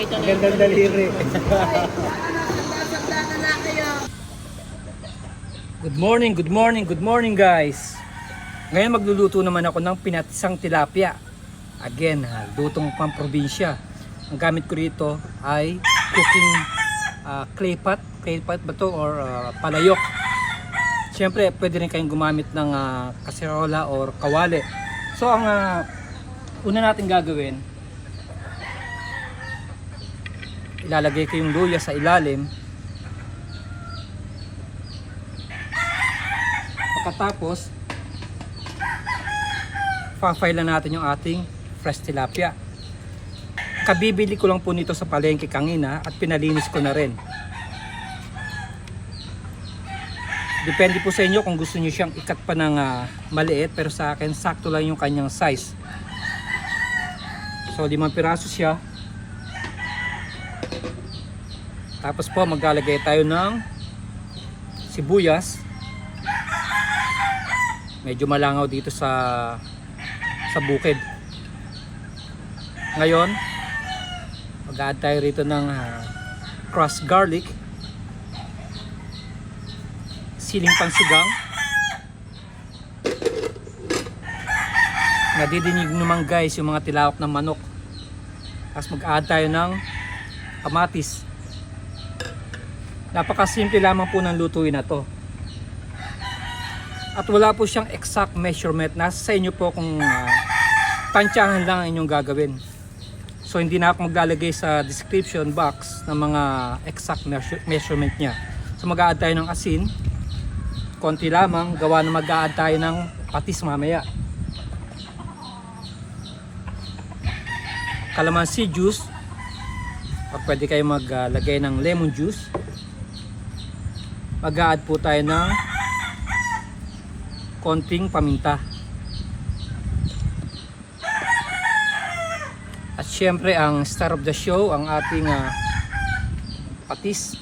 Gandang daliri. Good morning, good morning, good morning guys. Ngayon magluluto naman ako ng pinatisang tilapia. Again, lutong pamprobinsya. Ang gamit ko rito ay cooking clay pot ba to or palayok. Siyempre, pwede rin kayong gumamit ng kaserola or kawali. So, ang una natin gagawin, ilalagay ko yung luya sa ilalim. Pagkatapos, pa-fry lang natin yung ating fresh tilapia. Kabibili ko lang po nito sa palengke kanina at pinalinis ko na rin. Depende po sa inyo kung gusto niyo siyang ikat pa ng maliit, pero sa akin sakto lang yung kanyang size. So 5 piraso siya. Tapos po maglalagay tayo ng sibuyas. Medyo malangaw dito sa bukid. Ngayon, mag-add tayo rito ng crushed garlic, siling pansigang. Nadidinig naman guys yung mga tilawak ng manok. Tapos mag-add tayo ng kamatis. Napakasimple lamang po ng lutuin na to. At wala po siyang exact measurement. Nasa sa inyo po kung tansyahan lang ang inyong gagawin. So hindi na ako maglalagay sa description box ng mga exact measurement niya. So mag-add tayo ng asin, konti lamang, gawa na mag-add tayo ng patis mamaya. Kalamansi juice, o pwede kayo maglagay ng lemon juice. Mag-add po tayo ng konting paminta. At syempre ang star of the show, ang ating patis.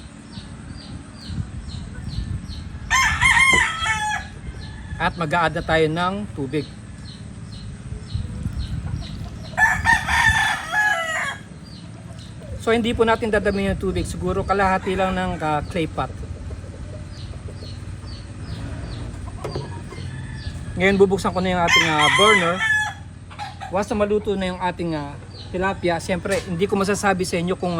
At mag-a-add na tayo ng tubig. So hindi po natin dadamihan yung tubig, siguro kalahati lang ng clay pot. Ngayon bubuksan ko na yung ating burner. Once na maluto na yung ating tilapia, siyempre hindi ko masasabi sa inyo kung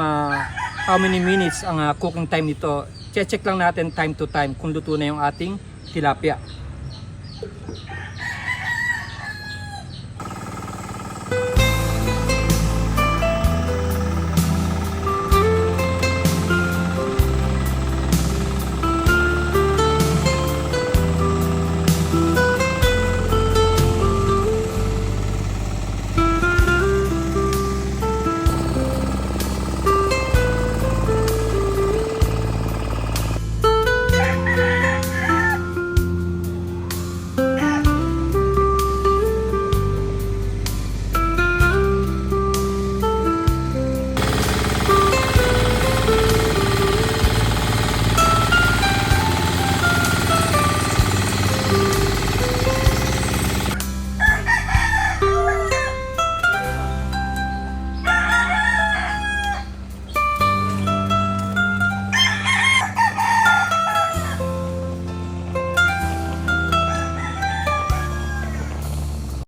how many minutes ang cooking time nito. Check lang natin time to time kung luto na yung ating tilapia.